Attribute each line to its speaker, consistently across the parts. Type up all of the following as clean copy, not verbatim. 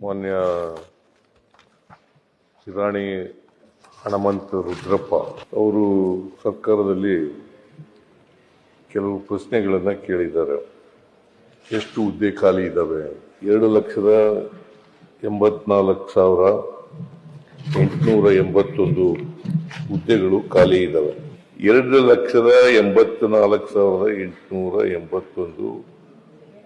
Speaker 1: ಮಾನ್ಯ ಶಿರಾಣಿ ಹಣಮಂತ ರುದ್ರಪ್ಪ ಅವರು ಸರ್ಕಾರದಲ್ಲಿ ಕೆಲವು ಪ್ರಶ್ನೆಗಳನ್ನು ಕೇಳಿದ್ದಾರೆ. ಎಷ್ಟು ಹುದ್ದೆ ಖಾಲಿ ಇದ್ದಾವೆ? 2,84,881 ಹುದ್ದೆಗಳು ಖಾಲಿ ಇದ್ದಾವೆ. 2,84,881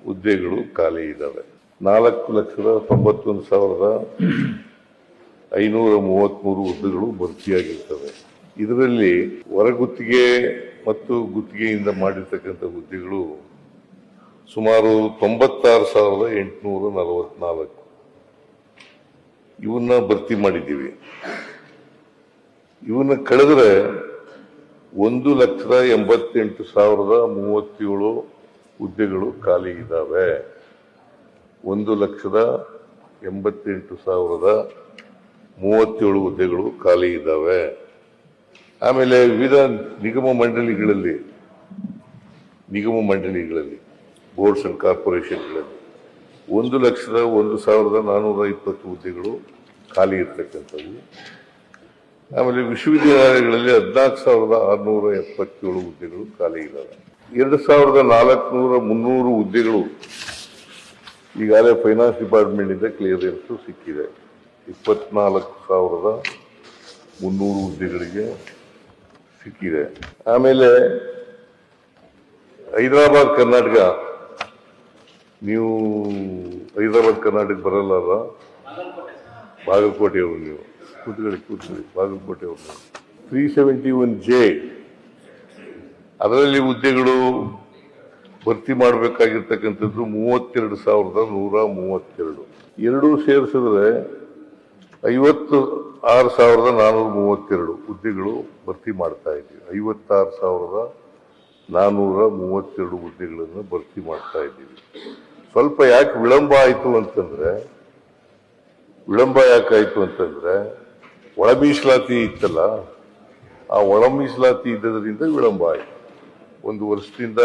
Speaker 1: ಹುದ್ದೆಗಳು ಖಾಲಿ ಇದ್ದಾವೆ. 4,91,533 ಹುದ್ದೆಗಳು ಭರ್ತಿಯಾಗಿರ್ತವೆ. ಇದರಲ್ಲಿ ಹೊರಗುತ್ತಿಗೆ ಮತ್ತು ಗುತ್ತಿಗೆಯಿಂದ ಮಾಡಿರ್ತಕ್ಕಂಥ ಹುದ್ದೆಗಳು ಸುಮಾರು 96,844 ಇವನ್ನ ಭರ್ತಿ ಮಾಡಿದ್ದೀವಿ. ಇವನ್ನ ಕಳೆದ್ರೆ 1,88,037 ಹುದ್ದೆಗಳು ಖಾಲಿ ಇದ್ದಾವೆ. 1,88,037 ಹುದ್ದೆಗಳು ಖಾಲಿ ಇದ್ದಾವೆ. ಆಮೇಲೆ ವಿವಿಧ ನಿಗಮ ಮಂಡಳಿಗಳಲ್ಲಿ ಬೋರ್ಡ್ಸ್ ಅಂಡ್ ಕಾರ್ಪೊರೇಷನ್ಗಳಲ್ಲಿ 1,01,420 ಹುದ್ದೆಗಳು ಖಾಲಿ ಇರ್ತಕ್ಕಂಥವು. ಆಮೇಲೆ ವಿಶ್ವವಿದ್ಯಾಲಯಗಳಲ್ಲಿ 14,677 ಹುದ್ದೆಗಳು ಖಾಲಿ ಇದ್ದಾವೆ. 2,400 ಹುದ್ದೆಗಳು ಈಗಾಗಲೇ ಫೈನಾನ್ಸ್ ಡಿಪಾರ್ಟ್ಮೆಂಟ್ ಇಂದ ಕ್ಲಿಯರೆನ್ಸ್ ಸಿಕ್ಕಿದೆ. 24,300 ಹುದ್ದೆಗಳಿಗೆ ಸಿಕ್ಕಿದೆ. ಆಮೇಲೆ ಹೈದರಾಬಾದ್ ಕರ್ನಾಟಕ, ನೀವು ಹೈದರಾಬಾದ್ ಕರ್ನಾಟಕ ಬರಲ್ಲ, ಬಾಗಲಕೋಟೆಯವರು ನೀವು, ಕೂತ್ಕೊಳ್ಳಿ ಬಾಗಲಕೋಟೆಯವರು. 371J ಅದರಲ್ಲಿ ಹುದ್ದೆಗಳು ಭರ್ತಿ ಮಾಡಬೇಕಾಗಿರ್ತಕ್ಕಂಥದ್ದು 32,132. ಎರಡೂ ಸೇರಿಸಿದ್ರೆ 56,432 ಹುದ್ದೆಗಳು ಭರ್ತಿ ಮಾಡ್ತಾ ಇದ್ದೀವಿ. 56,432 ಹುದ್ದೆಗಳನ್ನು ಭರ್ತಿ ಮಾಡ್ತಾ ಇದ್ದೀವಿ. ಸ್ವಲ್ಪ ಯಾಕೆ ವಿಳಂಬ ಆಯಿತು ಅಂತಂದ್ರೆ ಒಳ ಮೀಸಲಾತಿ ಇತ್ತಲ್ಲ, ಆ ಒಳ ಮೀಸಲಾತಿ ಇದ್ದದರಿಂದ ವಿಳಂಬ ಆಯಿತು. 1 ವರ್ಷದಿಂದ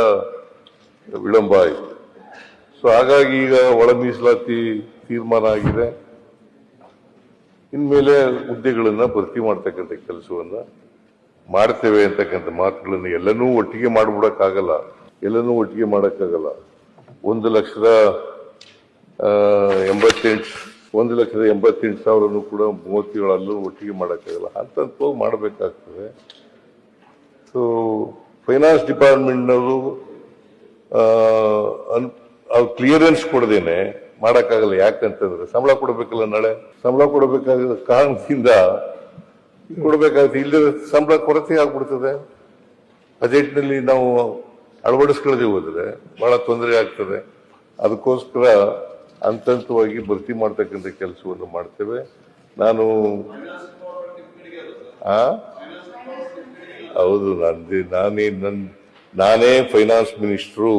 Speaker 1: ವಿಳಂಬ ಆಯಿತು. ಸೊ ಹಾಗಾಗಿ ಈಗ ಒಳ ಮೀಸಲಾತಿ ತೀರ್ಮಾನ ಆಗಿದೆ. ಇನ್ಮೇಲೆ ಹುದ್ದೆಗಳನ್ನ ಭರ್ತಿ ಮಾಡ್ತಕ್ಕಂಥ ಕೆಲಸವನ್ನ ಮಾಡ್ತೇವೆ ಅಂತಕ್ಕಂಥ ಮಾತುಗಳನ್ನು ಎಲ್ಲನೂ ಒಟ್ಟಿಗೆ ಮಾಡಕ್ಕಾಗಲ್ಲ. 1,88,000 ಕೂಡ 37 ಅಲ್ಲೂ ಒಟ್ಟಿಗೆ ಮಾಡಕ್ಕಾಗಲ್ಲ. ಹಂತವಾಗಿ ಮಾಡಬೇಕಾಗ್ತದೆ. ಸೊ ಫೈನಾನ್ಸ್ ಡಿಪಾರ್ಟ್ಮೆಂಟ್ನವರು ಕ್ಲಿಯರೆನ್ಸ್ ಕೊಡದೇನೆ ಮಾಡಕ್ಕಾಗಲ್ಲ. ಯಾಕಂತಂದ್ರೆ ಸಂಬಳ ಕೊಡಬೇಕಲ್ಲ, ನಾಳೆ ಸಂಬಳ ಕೊಡಬೇಕಾದ ಕಾರಣದಿಂದ ಕೊಡಬೇಕಾಗುತ್ತೆ. ಇಲ್ಲದ ಸಂಬಳ ಕೊರತೆ ಆಗ್ಬಿಡ್ತದೆ. ಬಜೆಟ್ನಲ್ಲಿ ನಾವು ಅಳವಡಿಸ್ಕೊಳ್ಳದೆ ಹೋದ್ರೆ ಬಹಳ ತೊಂದರೆ ಆಗ್ತದೆ. ಅದಕ್ಕೋಸ್ಕರ ಹಂತವಾಗಿ ಭರ್ತಿ ಮಾಡ್ತಕ್ಕಂಥ ಕೆಲಸವನ್ನು ಮಾಡ್ತೇವೆ. ಹೌದು, ನಾನೇ ಫೈನಾನ್ಸ್ ಮಿನಿಸ್ಟ್ರು.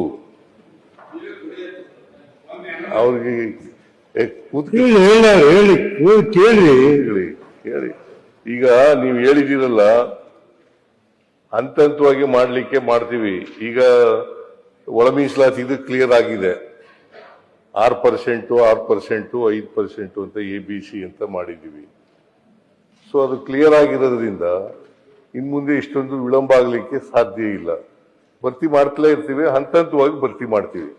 Speaker 1: ಅವ್ರಿಗೆ ಹೇಳಿ ಈಗ ನೀವು ಹೇಳಿದಿರಲ್ಲ, ಹಂತವಾಗಿ ಮಾಡ್ಲಿಕ್ಕೆ ಮಾಡ್ತೀವಿ. ಈಗ ಒಳ ಮೀಸಲಾತಿ ಇದು ಕ್ಲಿಯರ್ ಆಗಿದೆ. 6%, 5% ಅಂತ ABC ಅಂತ ಮಾಡಿದ್ದೀವಿ. ಸೊ ಅದು ಕ್ಲಿಯರ್ ಆಗಿರೋದ್ರಿಂದ ಇನ್ ಮುಂದೆ ಇಷ್ಟೊಂದು ವಿಳಂಬ ಆಗ್ಲಿಕ್ಕೆ ಸಾಧ್ಯ ಇಲ್ಲ. ಭರ್ತಿ ಮಾಡ್ತಲೇ ಇರ್ತೀವಿ, ಹಂತವಾಗಿ ಭರ್ತಿ ಮಾಡ್ತೀವಿ.